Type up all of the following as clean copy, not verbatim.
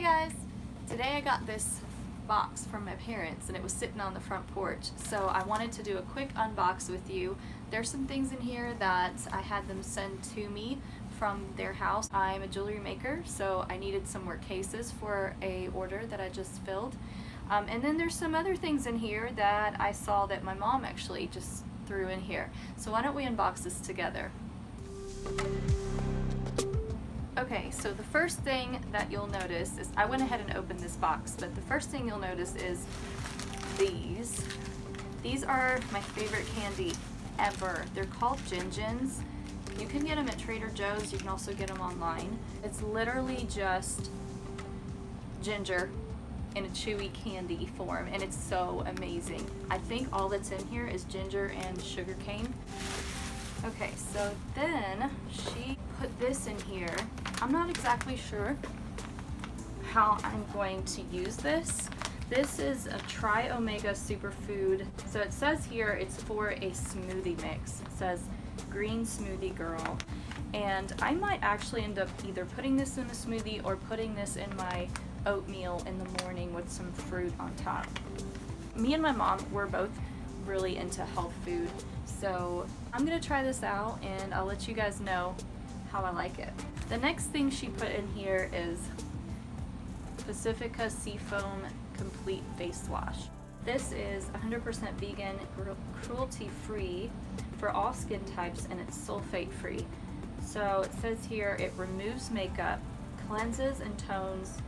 Hey guys! Today I got this box from my parents and it was sitting on the front porch, so I wanted to do a quick unbox with you. There's some things in here that I had them send to me from their house. I'm a jewelry maker, so I needed some more cases for a order that I just filled. And then there's some other things in here that I saw that my mom actually just threw in here. So why don't we unbox this together? Okay, so the first thing that you'll notice is, I went ahead and opened this box, but the first thing you'll notice is these. These are my favorite candy ever. They're called Gin-Gins. You can get them at Trader Joe's, you can also get them online. It's literally just ginger in a chewy candy form, and it's so amazing. I think all that's in here is ginger and sugar cane. Okay, so then she put this in here. I'm not exactly sure how I'm going to use this. This is a Tri-Omega Superfood. So it says here it's for a smoothie mix. It says Green Smoothie Girl. And I might actually end up either putting this in a smoothie or putting this in my oatmeal in the morning with some fruit on top. Me and my mom were both really into health food, so I'm gonna try this out and I'll let you guys know how I like it. The next thing she put in here is Pacifica Seafoam Complete Face Wash. This is 100% vegan, cruelty free for all skin types, and it's sulfate free. So it says here it removes makeup, cleanses and tones,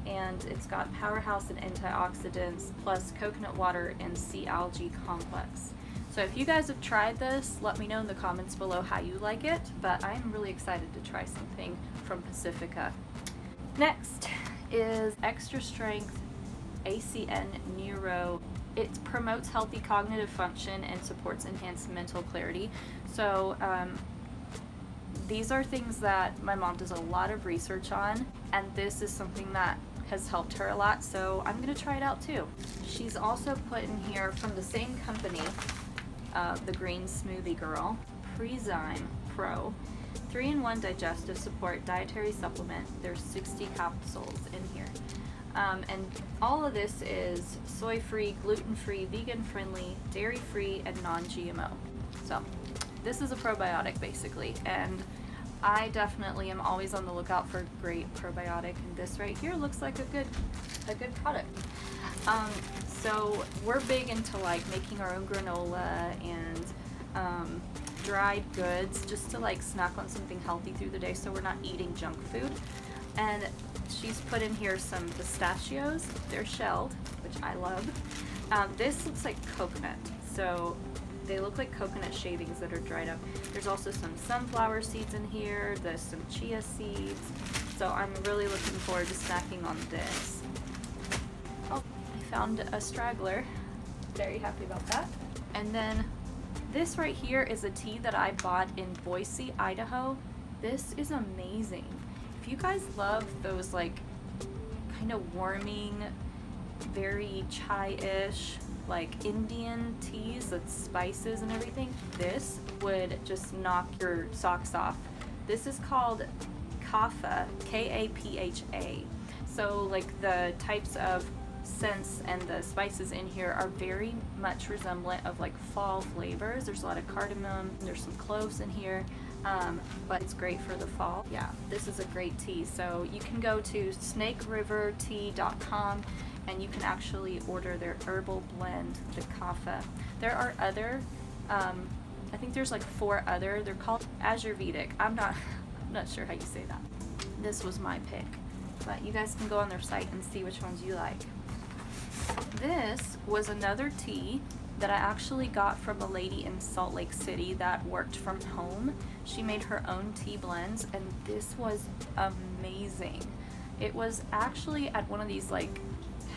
and it's got powerhouse and antioxidants plus coconut water and sea algae complex. So if you guys have tried this, let me know in the comments below how you like it, but I'm really excited to try something from Pacifica. Next is Extra Strength ACN Neuro. It promotes healthy cognitive function and supports enhanced mental clarity. So these are things that my mom does a lot of research on, and this is something that has helped her a lot, so I'm gonna try it out too. She's also put in here from the same company, the Green Smoothie Girl, Prezyme Pro, 3-in-1 digestive support dietary supplement. There's 60 capsules in here. And all of this is soy-free, gluten-free, vegan-friendly, dairy-free, and non-GMO. So this is a probiotic basically, and I definitely am always on the lookout for great probiotic, and this right here looks like a good product. So we're big into like making our own granola and dried goods just to like snack on something healthy through the day, so we're not eating junk food. And she's put in here some pistachios. They're shelled, which I love. This looks like coconut, so they look like coconut shavings that are dried up. There's also some sunflower seeds in here. There's some chia seeds. So I'm really looking forward to snacking on this. Oh, I found a straggler. Very happy about that. And then this right here is a tea that I bought in Boise, Idaho. This is amazing. If you guys love those like kind of warming, very chai-ish, like Indian teas with spices and everything, this would just knock your socks off. This is called Kapha, K-A-P-H-A. So like the types of scents and the spices in here are very much resemblant of like fall flavors. There's a lot of cardamom, there's some cloves in here, but it's great for the fall. Yeah, this is a great tea. So you can go to snakerivertea.com and you can actually order their herbal blend, the Kapha. There are other, I think there's like 4 other, they're called Ayurvedic. I'm not sure how you say that. This was my pick, but you guys can go on their site and see which ones you like. This was another tea that I actually got from a lady in Salt Lake City that worked from home. She made her own tea blends, and this was amazing. It was actually at one of these like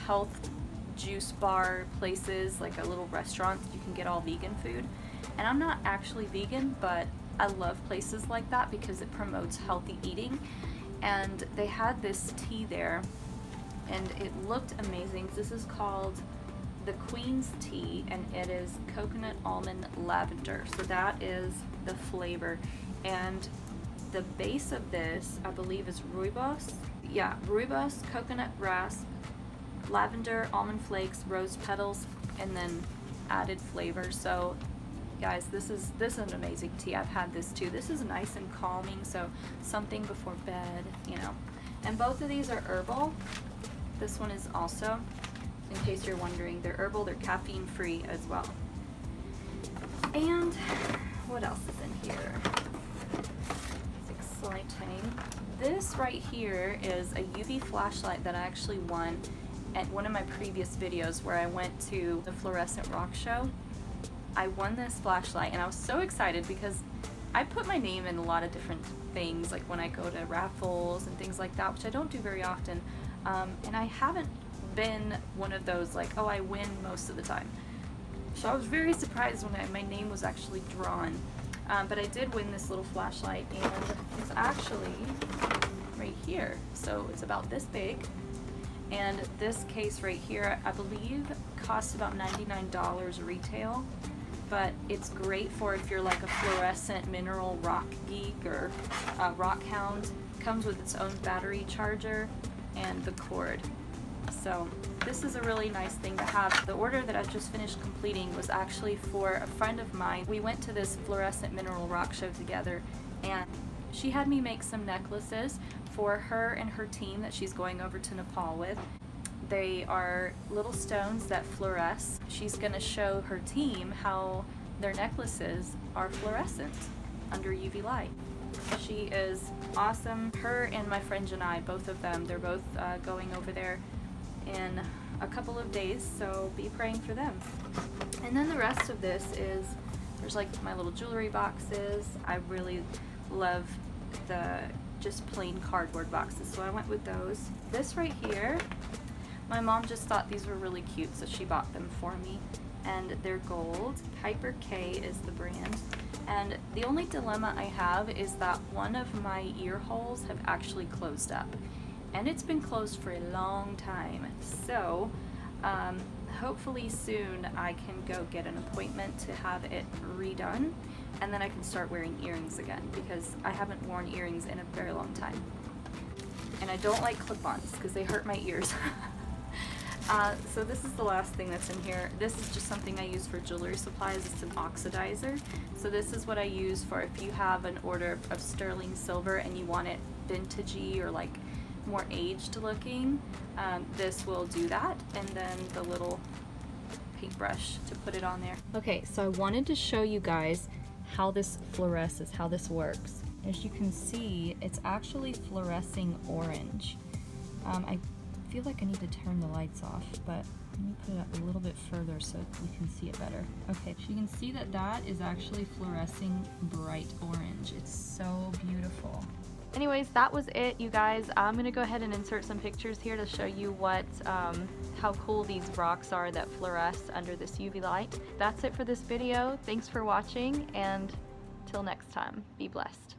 health juice bar places, like a little restaurant you can get all vegan food. And I'm not actually vegan, but I love places like that because it promotes healthy eating. And they had this tea there and it looked amazing. This is called the Queen's Tea, and it is coconut almond lavender. So that is the flavor, and the base of this I believe is rooibos. yeah, rooibos, coconut rasp, lavender, almond flakes, rose petals, and then added flavor. So guys, this is an amazing tea. I've had this too. This is nice and calming, so something before bed, you know. And both of these are herbal. This one is also, in case you're wondering, they're herbal, they're caffeine free as well. And what else is in here? It's exciting. This right here is a UV flashlight that I actually won at one of my previous videos where I went to the fluorescent rock show. I won this flashlight and I was so excited because I put my name in a lot of different things, like when I go to raffles and things like that, which I don't do very often. And I haven't been one of those like, oh, I win most of the time. So I was very surprised when my name was actually drawn. But I did win this little flashlight, and it's actually right here. So it's about this big. And this case right here, I believe, costs about $99 retail. But it's great for if you're like a fluorescent mineral rock geek or rock hound. Comes with its own battery charger and the cord. So this is a really nice thing to have. The order that I just finished completing was actually for a friend of mine. We went to this fluorescent mineral rock show together, and she had me make some necklaces for her and her team that she's going over to Nepal with. They are little stones that fluoresce. She's going to show her team how their necklaces are fluorescent under UV light. She is awesome. Her and my friend Janai, both of them, they're both going over there in a couple of days, so be praying for them. And then the rest of this is, there's like my little jewelry boxes. I really love the just plain cardboard boxes, so I went with those. This right here, my mom just thought these were really cute, so she bought them for me, and they're gold. Piper K is the brand. And the only dilemma I have is that one of my ear holes have actually closed up, and it's been closed for a long time. So hopefully soon I can go get an appointment to have it redone, and then I can start wearing earrings again, because I haven't worn earrings in a very long time. And I don't like clip-ons because they hurt my ears. So this is the last thing that's in here. This is just something I use for jewelry supplies. It's an oxidizer. So this is what I use for if you have an order of sterling silver and you want it vintagey or like more aged looking. This will do that. And then the little paintbrush to put it on there. Okay, so I wanted to show you guys how this fluoresces, how this works. As you can see, it's actually fluorescing orange. I feel like I need to turn the lights off, but let me put it up a little bit further so you can see it better. Okay, so you can see that that is actually fluorescing bright orange. It's so beautiful. Anyways, that was it, you guys. I'm gonna go ahead and insert some pictures here to show you what, how cool these rocks are that fluoresce under this UV light. That's it for this video. Thanks for watching, and till next time, be blessed.